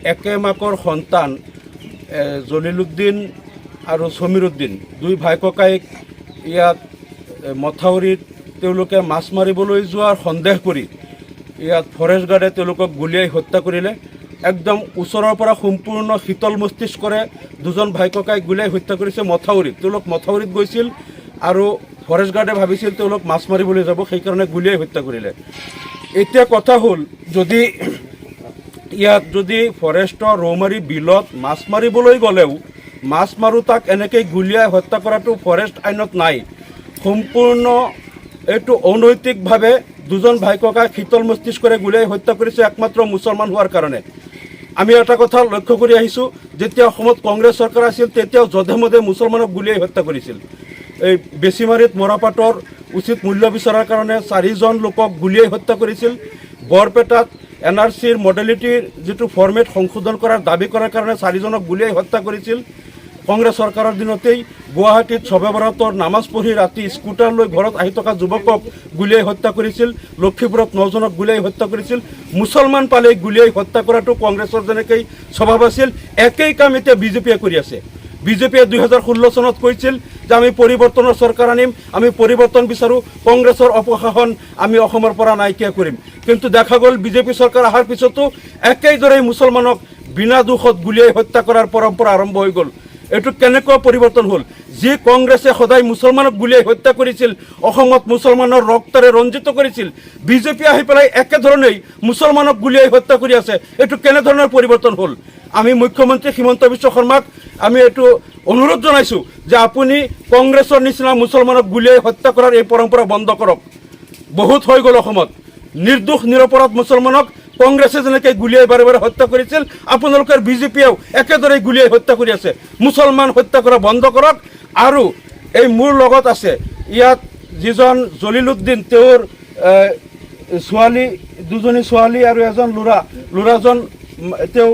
একে মাকৰ সন্তান জলিলুদ্দিন আৰু সমীৰুদ্দিন দুই ভাই ককাইক ইয়াত মথাউৰিত তেওঁলোকে মাছ মাৰিবলৈ যোৱাৰ সন্দেহ কৰি ইয়াত ফৰেষ্ট গাৰ্ডে তেওঁলোকক গুলীয়াই হত্যা কৰিলে। একদম ওচৰৰ পৰা সম্পূৰ্ণ শীতল মস্তিষ্কৰে দুজন ভাই ককাইক গুলীয়াই হত্যা কৰিছে মথাউৰিত। তেওঁলোক মথাউৰিত গৈছিল আৰু ফৰেষ্ট গাৰ্ডে ভাবিছিল তেওঁলোক মাছ মাৰিবলৈ যাব, সেইকাৰণে গুলীয়াই হত্যা কৰিলে। এতিয়া কথা হ'ল, যদি ফৰেষ্টৰ ৰৌমাৰী বিলত মাছ মাৰিবলৈ গ'লেও মাছ মাৰোঁ তাক এনেকৈ গুলীয়াই হত্যা কৰাটো ফৰেষ্ট আইনত নাই। সম্পূৰ্ণ এইটো অনৈতিকভাৱে দুজন ভাই ককাই শীতল মস্তিষ্কৰে গুলীয়াই হত্যা কৰিছে একমাত্ৰ মুছলমান হোৱাৰ কাৰণে। আমি এটা কথা লক্ষ্য কৰি আহিছোঁ, যেতিয়া অসমত কংগ্ৰেছ চৰকাৰ আছিল তেতিয়াও যধে মধে মুছলমানক গুলীয়াই হত্যা কৰিছিল। এই বেছিমাৰিত মৰাপাটৰ উচিত মূল্য বিচৰাৰ কাৰণে 4জন লোকক গুলীয়াই হত্যা কৰিছিল। বৰপেটাত NRCৰ মডেলিটিৰ যিটো ফৰ্মেট সংশোধন কৰাৰ দাবী কৰাৰ কাৰণে 4জনক গুলীয়াই হত্যা কৰিছিল। কংগ্ৰেছ চৰকাৰৰ দিনতেই গুৱাহাটীত শবে বৰাতৰ নামাজ পঢ়ি ৰাতি স্কুটাৰ লৈ ঘৰত আহি থকা যুৱকক গুলীয়াই হত্যা কৰিছিল। লক্ষীপুৰত 9জনক গুলীয়াই হত্যা কৰিছিল। মুছলমান পালেই গুলীয়াই হত্যা কৰাটো কংগ্ৰেছৰ যেনেকৈ স্বভাৱ আছিল, একেই কাম এতিয়া বিজেপিয়ে কৰি আছে। বিজেপিয়ে 2016 চনত কৈছিল যে আমি পৰিৱৰ্তনৰ চৰকাৰ আনিম, আমি পৰিৱৰ্তন বিচাৰোঁ, কংগ্ৰেছৰ অপশাসন আমি অসমৰ পৰা নাইকিয়া কৰিম। কিন্তু দেখা গ'ল বিজেপি চৰকাৰ অহাৰ পিছতো একেইদৰে মুছলমানক বিনা দোষত গুলীয়াই হত্যা কৰাৰ পৰম্পৰা আৰম্ভ হৈ গ'ল। এইটো কেনেকুৱা পৰিৱৰ্তন হ'ল? যি কংগ্ৰেছে সদায় মুছলমানক গুলীয়াই হত্যা কৰিছিল, অসমত মুছলমানৰ ৰক্তৰে ৰঞ্জিত কৰিছিল, বিজেপি আহি পেলাই একেধৰণেই মুছলমানক গুলীয়াই হত্যা কৰি আছে। এইটো কেনেধৰণৰ পৰিৱৰ্তন হ'ল? আমি মুখ্যমন্ত্ৰী হিমন্ত বিশ্ব শৰ্মাক আমি এইটো অনুৰোধ জনাইছোঁ যে আপুনি কংগ্ৰেছৰ নিচিনা মুছলমানক গুলীয়াই হত্যা কৰাৰ এই পৰম্পৰা বন্ধ কৰক। বহুত হৈ গ'ল অসমত নিৰ্দোষ নিৰপৰাধ মুছলমানক কংগ্ৰেছে যেনেকৈ গুলীয়াই বাৰে বাৰে হত্যা কৰিছিল, আপোনালোকৰ বিজেপিয়েও একেদৰে গুলীয়াই হত্যা কৰি আছে। মুছলমান হত্যা কৰা বন্ধ কৰক। আৰু এই মোৰ লগত আছে ইয়াত যিজন জলিলুদ্দিন, তেওঁৰ ছোৱালী, দুজনী ছোৱালী আৰু এজন ল'ৰাজন তেওঁ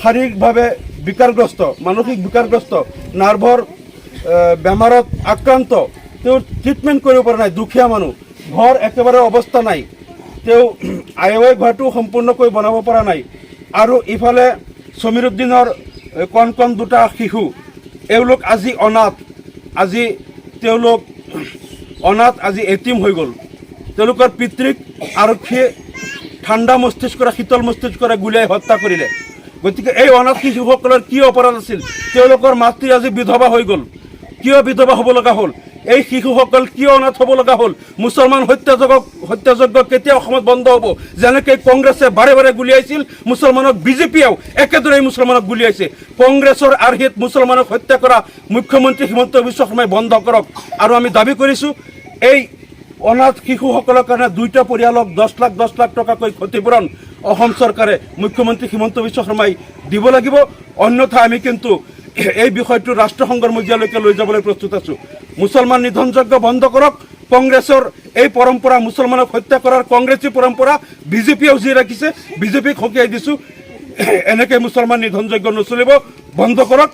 শাৰীৰিকভাৱে বিকাৰগ্ৰস্ত, মানসিক বিকাৰগ্ৰস্ত, নাৰ্ভৰ বেমাৰত আক্ৰান্ত। তেওঁ ট্ৰিটমেণ্ট কৰিব পৰা নাই, দুখীয়া মানুহ, ঘৰ একেবাৰে অৱস্থা নাই, তেওঁ আই ঘৰটো সম্পূৰ্ণকৈ বনাব পৰা নাই। আৰু ইফালে সমীৰুদ্দিনৰ কণ দুটা শিশু, এওঁলোক আজি অনাথ, আজি এটিম হৈ গ'ল। তেওঁলোকৰ পিতৃক আৰক্ষীয়ে ঠাণ্ডা মস্তিষ্কৰে শীতল মস্তিষ্কৰে গুলীয়াই হত্যা কৰিলে। গতিকে এই অনাথ শিশুসকলৰ কি অপৰাধ আছিল? তেওঁলোকৰ মাতৃ আজি বিধৱা হৈ গ'ল। কিয় বিধৱা হ'ব লগা হ'ল? এই শিশুসকল কিয় অনাথ হ'ব লগা হ'ল? মুছলমান হত্যাযজ্ঞ কেতিয়া অসমত বন্ধ হ'ব? যেনেকৈ কংগ্ৰেছে বাৰে বাৰে গুলীয়াইছিল মুছলমানক, বিজেপিয়েও একেদৰে মুছলমানক গুলীয়াইছে। কংগ্ৰেছৰ আৰ্হিত মুছলমানক হত্যা কৰা মুখ্যমন্ত্ৰী হিমন্ত বিশ্ব শৰ্মাই বন্ধ কৰক। আৰু আমি দাবী কৰিছোঁ এই অনাথ শিশুসকলৰ কাৰণে 2টা পৰিয়ালক 10 লাখ টকাকৈ ক্ষতিপূৰণ অসম চৰকাৰে, মুখ্যমন্ত্ৰী হিমন্ত বিশ্ব শৰ্মাই দিব লাগিব। অন্যথা আমি কিন্তু এই বিষয়টো ৰাষ্ট্ৰসংঘৰ মজিয়ালৈকে লৈ যাবলৈ প্ৰস্তুত আছোঁ। মুছলমান নিধনযজ্ঞ বন্ধ কৰক। কংগ্ৰেছৰ এই পৰম্পৰা, মুছলমানক হত্যা কৰাৰ কংগ্ৰেছী পৰম্পৰা বিজেপিয়েও যি ৰাখিছে, বিজেপিক সকীয়াই দিছোঁ। এনেকৈ মুছলমান নিধনযজ্ঞ নচলিব, বন্ধ কৰক।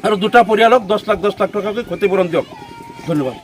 আৰু 2টা পৰিয়ালক 10 লাখ টকাকৈ ক্ষতিপূৰণ দিয়ক। ধন্যবাদ।